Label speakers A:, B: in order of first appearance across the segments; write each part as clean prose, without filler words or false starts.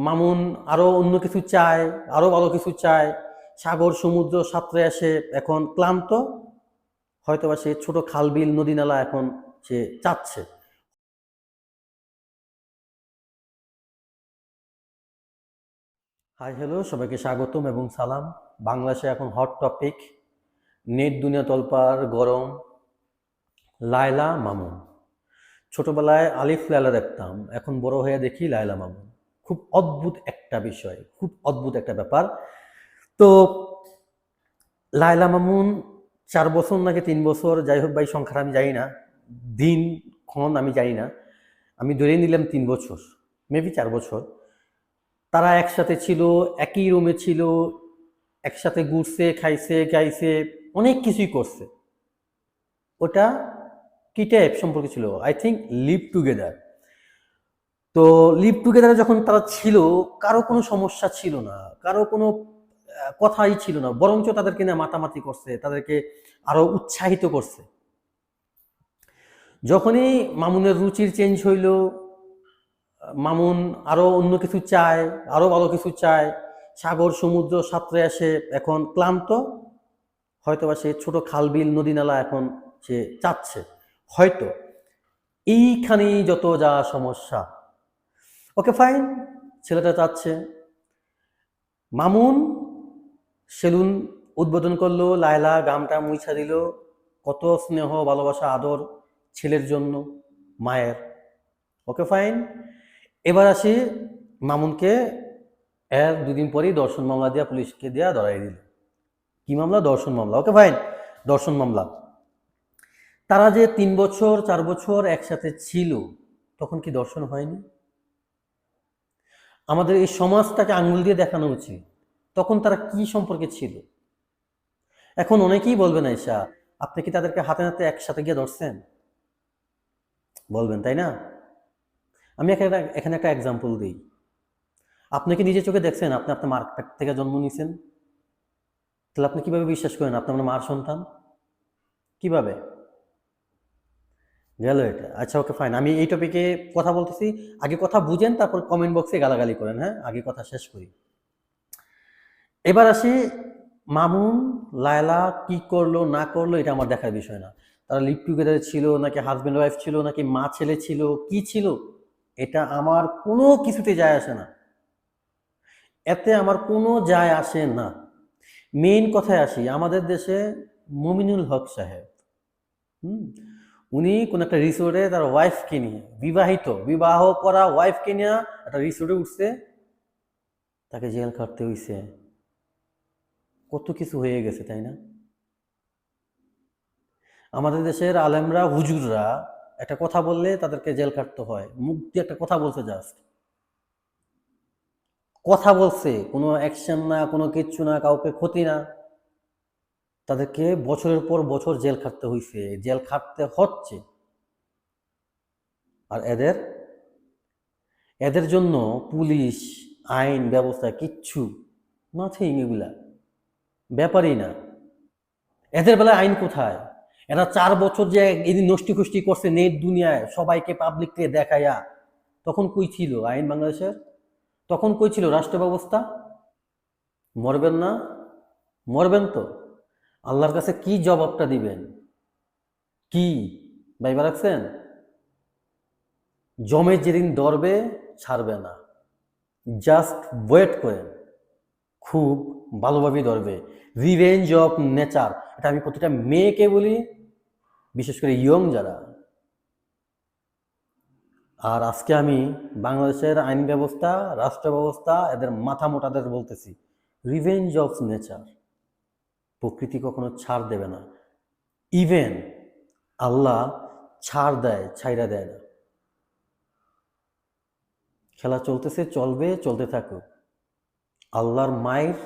A: মামুন আরো অন্য কিছু চায়, আরো ভালো কিছু চায়। সাগর সমুদ্র সাঁতরে আসে, এখন ক্লান্ত। হয়তোবা সে ছোট খাল বিল নদী নালা এখন সে চাচ্ছে। হাই হ্যালো, সবাইকে স্বাগতম এবং সালাম। বাংলাদেশে এখন হট টপিক, নেট দুনিয়া তলপাড় গরম, লায়লা মামুন। ছোটবেলায় আলিফ লায়লা দেখতাম, এখন বড় হয়ে দেখি লায়লা মামুন। খুব অদ্ভুত একটা বিষয়, খুব অদ্ভুত একটা ব্যাপার। তো লায়লা মামুন 4 বছর নাকি 3 বছর, যাই হোক ভাই সংখ্যাটা আমি জানি না, দিন ক্ষণ আমি জানি না, আমি ধরে নিলাম 3 বছর, মেবি 4 বছর। তারা একসাথে ছিল, একই রুমে ছিল, একসাথে ঘুরছে, খাইছে গাইছে, অনেক কিছুই করছে। ওটা কি টাইপ সম্পর্ক ছিল? I think live together. তো লিভ টুগেদারে যখন তারা ছিল, কারো কোনো সমস্যা ছিল না, কারো কোনো কথাই ছিল না, বরঞ্চ তাদেরকে নিয়ে মাতামাতি করছে, তাদেরকে আরো উৎসাহিত করছে। যখনই মামুনের রুচির চেঞ্জ হইল, মামুন আরো অন্য কিছু চায়, আরো ভালো কিছু চায়। সাগর সমুদ্র সাঁতরে আসে, এখন ক্লান্ত। হয়তোবা সে ছোট খাল বিল নদী নালা এখন সে চাচ্ছে, হয়তো। এইখানেই যত যা সমস্যা। ওকে ফাইন, ছেলেটা চাচ্ছে। মামুন সেলুন উদ্বোধন করলো, লায়লা গামটা মুইছা দিল। কত স্নেহ ভালোবাসা আদর ছেলের জন্য, মায়ের। Okay fine. এবার আসি, মামুনকে এর 2 দিন পরেই দর্শন মামলা দিয়া পুলিশকে দিয়া ধরাই দিল। কি মামলা? দর্শন মামলা। ওকে ফাইন, দর্শন মামলা। তারা যে 3 বছর 4 বছর একসাথে ছিল, তখন কি দর্শন হয়নি? আমাদের এই সমাজটাকে আঙ্গুল দিয়ে দেখানো উচিত, তখন তারা কি সম্পর্কে ছিল। এখন অনেকেই বলবেন, আয়সা আপনি কি তাদেরকে হাতে নাতে একসাথে গিয়ে ধরছেন? বলবেন, তাই না? আমি এখানে একটা এক্সাম্পল দিই। আপনি কি নিজের চোখে দেখছেন আপনি আপনার মার পেট থেকে জন্ম নিয়েছেন? তাহলে আপনি কিভাবে বিশ্বাস করেন আপনি আপনার মার সন্তান? কিভাবে গেল এটা? আচ্ছা, ওকে ফাইন, আমি এই টপিকে কথা বলতেছি। আগে কথা বুঝেন, তারপর কমেন্ট বক্সে গালাগালি করেন। হ্যাঁ, আগে কথা শেষ করি। এবার আসি, মামুন লায়লা কি করলো না করলো এটা আমার দেখার বিষয় না। তারা লিভ টুগেদারে ছিল নাকি হাজব্যান্ড ওয়াইফ ছিল নাকি মা ছেলে ছিল, কি ছিল, এটা আমার কোনো কিছুতে যায় আসে না। এতে আমার কোনো যায় আসে না। মেইন কথায় আসি, আমাদের দেশে মমিনুল হক সাহেব, হুম, উনি কোন একটা রিসোর্টে তার ওয়াইফকে নিয়ে, বিবাহ করা ওয়াইফকে নিয়ে একটা রিসোর্টে উঠছে, তাকে জেল খাটতে হইছে। কত কিছু হয়ে গেছে, তাই না? আমাদের দেশের আলেমরা হুজুররা একটা কথা বললে তাদেরকে জেল খাটতে হয়, মুখ দিয়ে একটা কথা বলছে, জাস্ট কথা বলছে, কোনো অ্যাকশন না, কোনো কিচ্ছু না, কাউকে ক্ষতি না, তাদেরকে বছরের পর বছর জেল খাটতে হইছে, জেল খাটতে হচ্ছে। আর এদের এদের জন্য পুলিশ, আইন ব্যবস্থা কিচ্ছু, নাথিং, এগুলা ব্যাপারই না। এদের বেলায় আইন কোথায়? এরা 4 বছর যে এদিন নষ্টি খুষ্টি করছে নেট দুনিয়ায়, সবাইকে পাবলিককে দেখায়া, তখন কই ছিল আইন বাংলাদেশের? তখন কই ছিল রাষ্ট্র ব্যবস্থা? মরবেন না? মরবেন তো, আল্লাহর কাছে কি জবাবটা দিবেন? কি ভাইবা রাখছেন? জমে যেদিন ধরবে, ছাড়বে না। জাস্ট ওয়েট করেন, খুব ভালোভাবেই ধরবে। রিভেঞ্জ অফ নেচার, এটা আমি প্রতিটা মেয়েকে বলি, বিশেষ করে ইয়ং যারা। আর আজকে আমি বাংলাদেশের আইন ব্যবস্থা, রাষ্ট্র ব্যবস্থা, এদের মাথা মোটাদের বলতেছি, রিভেঞ্জ অফ নেচার। প্রকৃতি কখনো ছাড় দেবে না। ইভেন আল্লাহ ছাড় দেয়, ছাইরা দেয় না। খেলা চলতেছে, চলবে, চলতে থাকুক। আল্লাহর মায়ের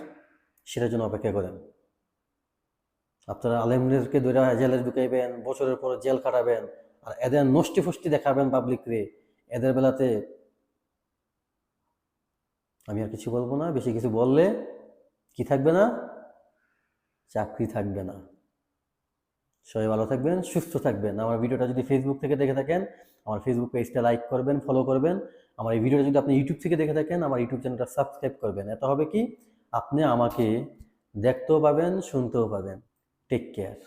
A: সেটার জন্য অপেক্ষা করেন। আপনারা আলেমদেরকে ধরে জেলে ঢুকাইবেন, বছরের পর জেল খাটাবেন, আর এদের নষ্টি ফষ্টি দেখাবেন পাবলিকরে। এদের বেলাতে আমি আর কিছু বলবো না, বেশি কিছু বললে কি থাকবে না? চাকরি থাকবে না। সবাই ভালো থাকবেন, সুস্থ থাকবেন। আমার ভিডিওটা যদি ফেসবুক থেকে দেখে থাকেন, আমার ফেসবুক পেজটা লাইক করবেন, ফলো করবেন। আমার এই ভিডিওটা যদি আপনি ইউটিউব থেকে দেখে থাকেন, আমার ইউটিউব চ্যানেলটা সাবস্ক্রাইব করবেন। এতে হবে কি, আপনি আমাকে দেখতেও পাবেন, শুনতেও পাবেন। Take care.